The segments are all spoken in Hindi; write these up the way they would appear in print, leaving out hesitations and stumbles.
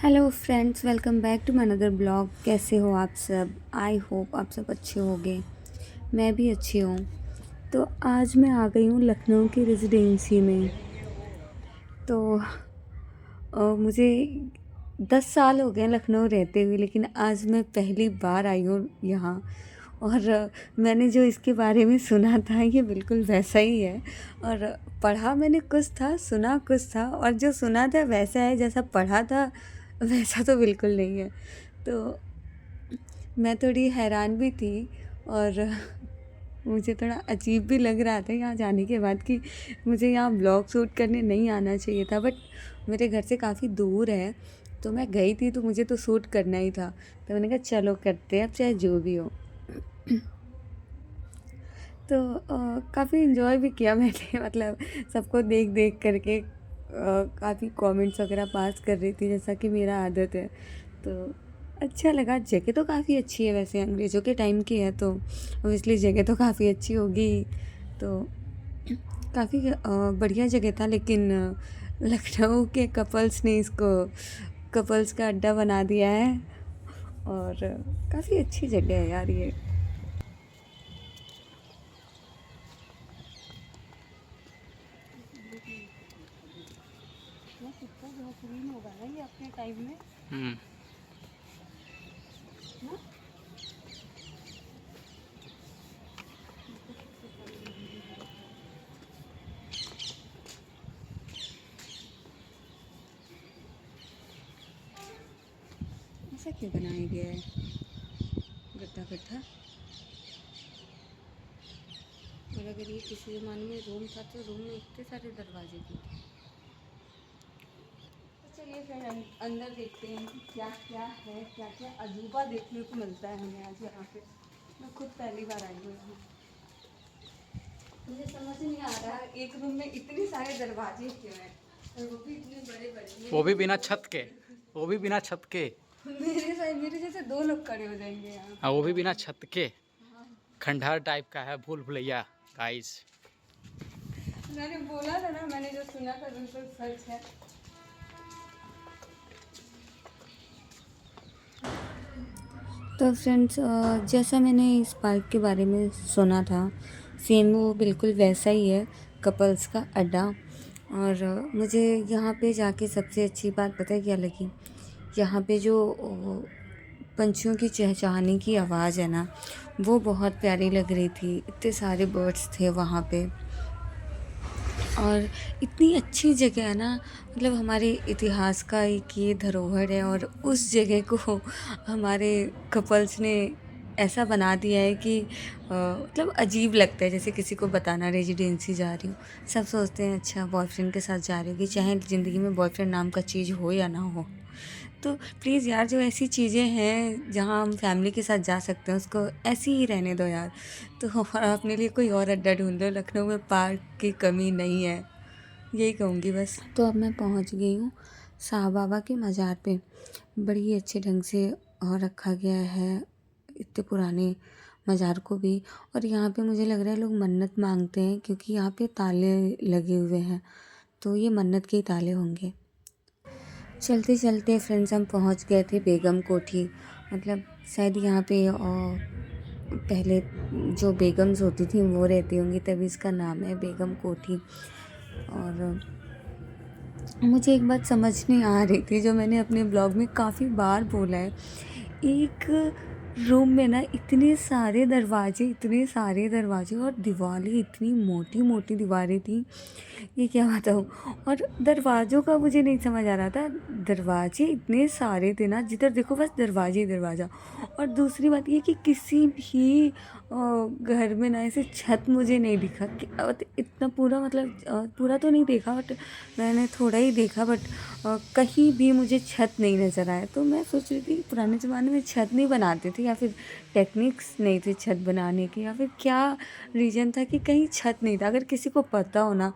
Hello friends, welcome back to my another blog. कैसे हो आप सब? आई होप आप सब अच्छे होंगे। मैं भी अच्छी हूँ। तो आज मैं आ गई हूँ लखनऊ की रेजिडेंसी में। तो मुझे 10 साल हो गए लखनऊ रहते हुए, लेकिन आज मैं पहली बार आई हूँ यहाँ। और मैंने जो इसके बारे में सुना था ये बिल्कुल वैसा ही है। और पढ़ा मैंने कुछ था, सुना कुछ था, और जो सुना था वैसा है, जैसा पढ़ा था वैसा तो बिल्कुल नहीं है। तो मैं थोड़ी हैरान भी थी, और मुझे थोड़ा अजीब भी लग रहा था यहाँ जाने के बाद कि मुझे यहाँ ब्लॉग शूट करने नहीं आना चाहिए था, बट मेरे घर से काफ़ी दूर है। तो मैं गई थी तो मुझे तो शूट करना ही था, तो मैंने कहा चलो करते हैं, अब चाहे जो भी हो। तो काफ़ी इन्जॉय भी किया मैंने मतलब सबको देख देख करके काफ़ी कमेंट्स वगैरह पास कर रही थी, जैसा कि मेरा आदत है। तो अच्छा लगा। जगह तो काफ़ी अच्छी है, वैसे अंग्रेज़ों के टाइम की है तो ऑब्वियसली जगह तो काफ़ी अच्छी होगी। तो काफ़ी बढ़िया जगह था, लेकिन लखनऊ के कपल्स ने इसको कपल्स का अड्डा बना दिया है। और काफ़ी अच्छी जगह है यार ये। कितना बेहतरीन होगा ना ये अपने टाइम में हम्म। ना। ऐसा क्यों बनाया गया है, गड्ढा गड्ढा? और अगर ये किसी ज़माने में रूम था तो रूम में इतने सारे दरवाजे थे। तो चलिए फिर अंदर देखते हैं कि क्या क्या है, क्या क्या अजूबा देखने को मिलता है हमें आज यहाँ पे। मैं खुद पहली बार आई हूँ यहाँ। मुझे समझ नहीं आ रहा है एक रूम में इतने सारे दरवाजे क्यों हैं, और वो भी इतने बड़े बड़े। वो भी बिना छत के। वो भी बिना छत के। मेरे जैसे दो लोग खड़े हो जाएंगे यहाँ हाँ, पे वो भी बिना आराम से। छत के। हाँ, खंडहर टाइप का है, भूल भुलैया गाइस। मैंने बोला था ना, मैंने जो सुना था बिल्कुल सच है। तो फ्रेंड्स, जैसा मैंने इस पार्क के बारे में सुना था, सेम वो बिल्कुल वैसा ही है, कपल्स का अड्डा। और मुझे यहाँ पे जाके सबसे अच्छी बात पता है क्या लगी? यहाँ पे जो पंछियों की चहचहाने की आवाज़ है ना, वो बहुत प्यारी लग रही थी। इतने सारे बर्ड्स थे वहाँ पे, और इतनी अच्छी जगह है ना। मतलब हमारे इतिहास का एक ये धरोहर है, और उस जगह को हमारे कपल्स ने ऐसा बना दिया है कि मतलब अजीब लगता है, जैसे किसी को बताना रेजिडेंसी जा रही हूँ। सब सोचते हैं अच्छा बॉयफ्रेंड के साथ जा रही हो, कि चाहे ज़िंदगी में बॉयफ्रेंड नाम का चीज़ हो या ना हो। तो प्लीज़ यार, जो ऐसी चीज़ें हैं जहाँ हम फैमिली के साथ जा सकते हैं उसको ऐसी ही रहने दो यार। तो अपने लिए कोई और अड्डा ढूंढ लो, लखनऊ में पार्क की कमी नहीं है, यही कहूँगी बस। तो अब मैं पहुँच गई हूँ साहब बाबा के मज़ार पे। बड़ी ही अच्छे ढंग से और रखा गया है इतने पुराने मज़ार को भी। और यहाँ पे मुझे लग रहा है लोग मन्नत मांगते हैं, क्योंकि यहाँ पे ताले लगे हुए हैं, तो ये मन्नत के ही ताले होंगे। चलते चलते फ्रेंड्स हम पहुंच गए थे बेगम कोठी। मतलब शायद यहाँ पे पहले जो बेगम्स होती थी वो रहती होंगी, तभी इसका नाम है बेगम कोठी। और मुझे एक बात समझ नहीं आ रही थी, जो मैंने अपने ब्लॉग में काफ़ी बार बोला है। एक रूम में ना इतने सारे दरवाजे, और दीवारें इतनी मोटी मोटी दीवारें थी, ये क्या बताऊँ। और दरवाज़ों का मुझे नहीं समझ आ रहा था, दरवाजे इतने सारे थे ना, जिधर देखो बस दरवाजे ही दरवाज़ा। और दूसरी बात ये कि किसी भी घर में ना ऐसे छत मुझे नहीं दिखा कि इतना पूरा, मतलब पूरा तो नहीं देखा, बट मैंने थोड़ा ही देखा, बट कहीं भी मुझे छत नहीं नज़र आया। तो मैं सोच रही थी पुराने ज़माने में छत नहीं बनाते थे थे या फिर टेक्निक्स नहीं थे छत बनाने के, या फिर क्या रीज़न था कि कहीं छत नहीं था। अगर किसी को पता हो ना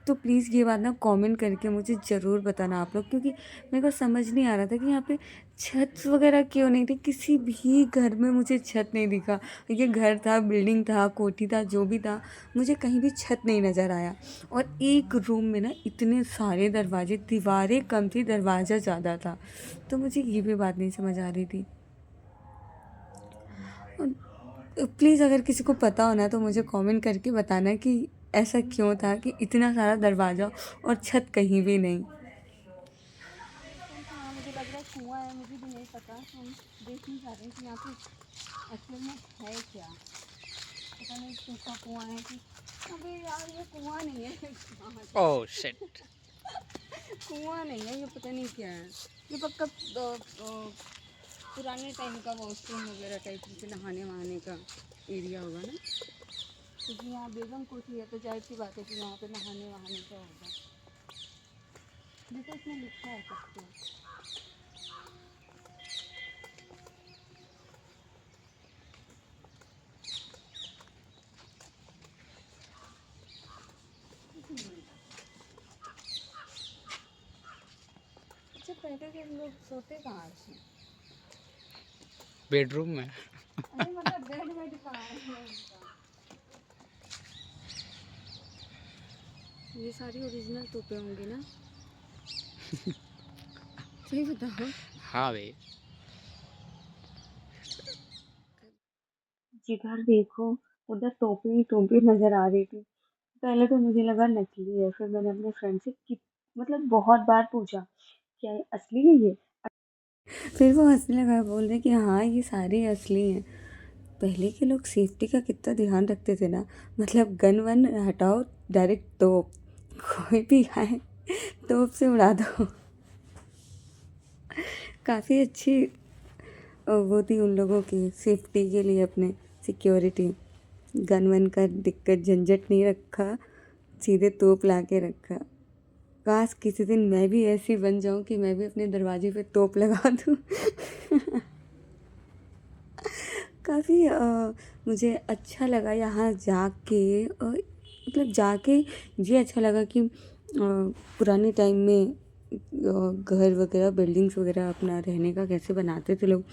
तो प्लीज़ ये बात ना कमेंट करके मुझे ज़रूर बताना आप लोग, क्योंकि मेरे को समझ नहीं आ रहा था कि यहाँ पे छत वगैरह क्यों नहीं थी। किसी भी घर में मुझे छत नहीं दिखा। ये घर था, बिल्डिंग था, कोठी था, जो भी था, मुझे कहीं भी छत नहीं नज़र आया। और एक रूम में ना इतने सारे दरवाजे, दीवारें कम थी, दरवाज़ा ज़्यादा था। तो मुझे ये भी बात नहीं समझ आ रही थी। प्लीज़ अगर किसी को पता हो ना तो मुझे कमेंट करके बताना कि ऐसा क्यों था कि इतना सारा दरवाज़ा और छत कहीं भी नहीं। हाँ, मुझे लग रहा है कुआं है, मुझे भी नहीं पता। तो हम देख नहीं पा रहे कि यहाँ पे एक्चुअल में है क्या। पता नहीं सूखा कुआं है कि अबे यार ये कुआं नहीं है। Oh shit. कुआं नहीं है ये, पता नहीं क्या है। ये पक्का पुराने टाइम का वॉशरूम वगैरह टाइप से नहाने वहाने का एरिया होगा ना, क्योंकि यहाँ बेगम कोठी है तो जाहिर सी बात है कि यहाँ पे नहाने वहाने का होगा। देखो इसमें लिखा है सब कुछ। अच्छा पहले के लोग सोते कहाँ थे? बेडरूम में। अरे मतलब बेड कहाँ है उनका? ये सारी ओरिजिनल तोपे होंगे ना? सही बताओ। हाँ भाई। जिधर देखो उधर तोपे ही तोपे नजर आ रही थी। पहले तो मुझे लगा नकली है, फिर मैंने अपने फ्रेंड से मतलब बहुत बार पूछा क्या ये असली है ये। फिर वो हंसने लगा, बोल रहे कि हाँ ये सारे असली हैं। पहले के लोग सेफ्टी का कितना ध्यान रखते थे ना, मतलब गन वन हटाओ, डायरेक्ट तोप, कोई भी आए तोप से उड़ा दो। काफ़ी अच्छी वो थी उन लोगों की सेफ्टी के लिए, अपने सिक्योरिटी। गन वन का दिक्कत झंझट नहीं रखा, सीधे तोप ला के रखा। काश किसी दिन मैं भी ऐसी बन जाऊं कि मैं भी अपने दरवाजे पे तोप लगा दूं। काफ़ी मुझे अच्छा लगा यहाँ जाके, मतलब जाके ये अच्छा लगा कि पुराने टाइम में घर वगैरह, बिल्डिंग्स वगैरह अपना रहने का कैसे बनाते थे लोग,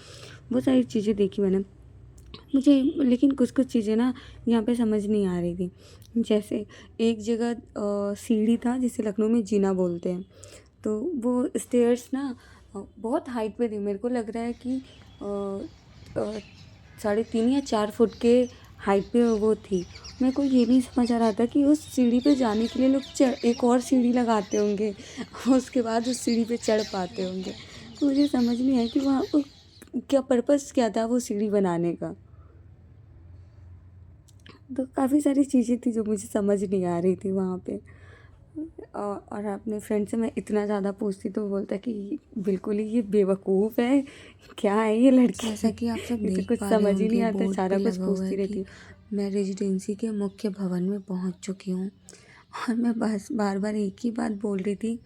बहुत सारी चीज़ें देखी मैंने। मुझे लेकिन कुछ कुछ चीज़ें ना यहाँ पे समझ नहीं आ रही थी। जैसे एक जगह सीढ़ी था जिसे लखनऊ में जीना बोलते हैं, तो वो स्टेयर्स ना बहुत हाइट पे थी। मेरे को लग रहा है कि 3.5 या 4 फुट के हाइट पे वो थी। मेरे को ये नहीं समझ आ रहा था कि उस सीढ़ी पे जाने के लिए लोग एक और सीढ़ी लगाते होंगे, उसके बाद उस सीढ़ी पे चढ़ पाते होंगे। तो मुझे समझ नहीं आया कि वहाँ क्या पर्पस क्या था वो सीढ़ी बनाने का। तो काफ़ी सारी चीज़ें थी जो मुझे समझ नहीं आ रही थी वहाँ पे। और अपने फ्रेंड से मैं इतना ज़्यादा पूछती तो वो बोलता कि बिल्कुल ही ये बेवकूफ़ है, क्या है ये लड़की। जैसा कि आप सब इसे देख कुछ पा रहे समझ ही नहीं होंगे आता, बोर्ड सारा पे कुछ लगा हुआ पूछती है रहती कि हूँ। मैं रेजिडेंसी के मुख्य भवन में पहुंच चुकी हूँ। और मैं बस बार बार एक ही बात बोल रही थी।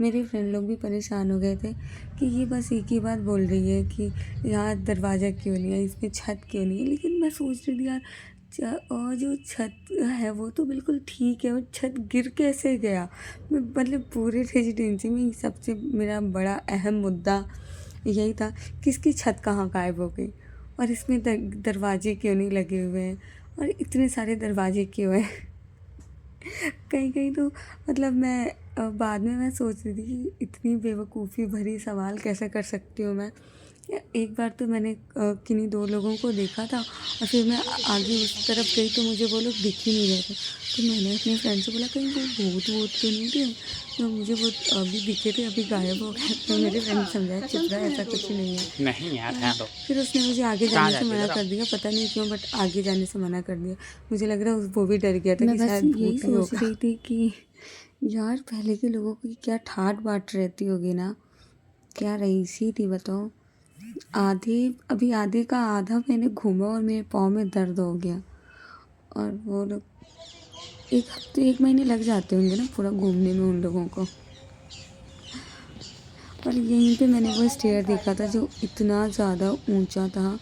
मेरे फ्रेंड लोग भी परेशान हो गए थे कि ये बस एक ही बात बोल रही है कि यहाँ दरवाज़ा क्यों नहीं है, इसमें छत क्यों नहीं है। लेकिन मैं सोच रही थी यार और जो छत है वो तो बिल्कुल ठीक है, और छत गिर कैसे गया। मतलब पूरे रेजिडेंसी में सबसे मेरा बड़ा अहम मुद्दा यही था, किसकी छत कहाँ गायब हो गई, और इसमें दरवाजे क्यों नहीं लगे हुए हैं, और इतने सारे दरवाजे क्यों हैं। कहीं कहीं तो मतलब मैं बाद में मैं सोच रही थी कि इतनी बेवकूफ़ी भरी सवाल कैसे कर सकती हूँ मैं। एक बार तो मैंने किन्हीं 2 लोगों को देखा था, और फिर मैं आगे उस तरफ गई तो मुझे वो लोग दिख ही नहीं रहे थे। तो मैंने अपने फ्रेंड से बोला कहीं वो भूत वूत तो नहीं थे, तो मुझे वो अभी दिखे थे, अभी गायब हो गए। तो मेरे फ्रेंड ने समझाया चुप रहा, ऐसा कुछ नहीं है। नहीं यार, है तो। फिर उसने मुझे आगे कहाँ जाने से जाती है मना इधर आओ। कर दिया, पता नहीं क्यों, बट आगे जाने से मना कर दिया। मुझे लग रहा है वो भी डर गया था मैं कि बस शायद यही भूत ही सोच होगा। रही थी कि यार पहले के लोगों की क्या ठाट बाट रहती होगी ना, क्या रईसी थी बताओ। अभी आधे का आधा मैंने घूमा और मेरे पाँव में दर्द हो गया। और वो लोग 1 हफ्ते 1 महीने लग जाते होंगे ना पूरा घूमने में उन लोगों को। और यहीं पे मैंने वो स्टेयर देखा था जो इतना ज़्यादा ऊंचा था,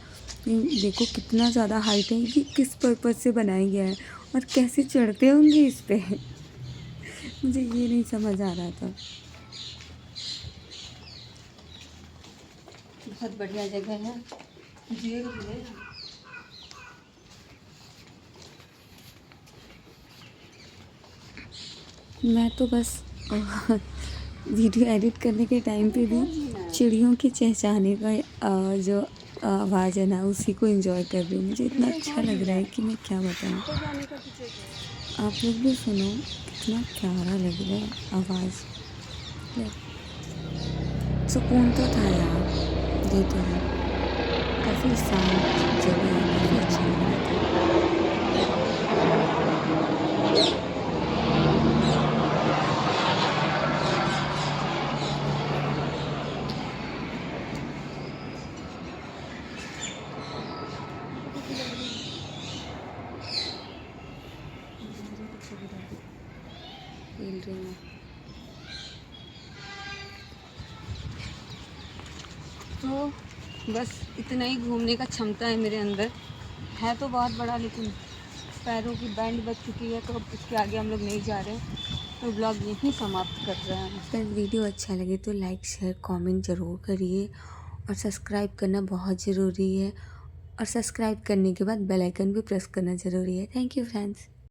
ये देखो कितना ज़्यादा हाइट है, ये किस पर्पज़ से बनाया गया है और कैसे चढ़ते होंगे इस पे मुझे ये नहीं समझ आ रहा था। बहुत बढ़िया जगह है, जेल भी है। मैं तो बस वीडियो एडिट करने के टाइम पे भी चिड़ियों के चहचहाने का जो आवाज़ है ना, उसी को एंजॉय कर रही हूँ। मुझे इतना अच्छा लग रहा है कि मैं क्या बताऊँ। आप लोग भी सुनो, कितना प्यारा लग रहा है आवाज़। सुकून तो था यार, ये तो है। काफ़ी शांत जगह है, काफ़ी अच्छा लग रहा था। खेल रही हूँ। तो बस इतना ही घूमने का क्षमता है मेरे अंदर। है तो बहुत बड़ा, लेकिन पैरों की बैंड बज चुकी है, तो अब इसके आगे हम लोग नहीं जा रहे हैं। तो ब्लॉग यहीं समाप्त कर रहे हैं। फ्रेंड, वीडियो अच्छा लगे तो लाइक शेयर कमेंट ज़रूर करिए और सब्सक्राइब करना बहुत ज़रूरी है। और सब्सक्राइब करने के बाद बेल आइकन भी प्रेस करना ज़रूरी है। Thank you friends.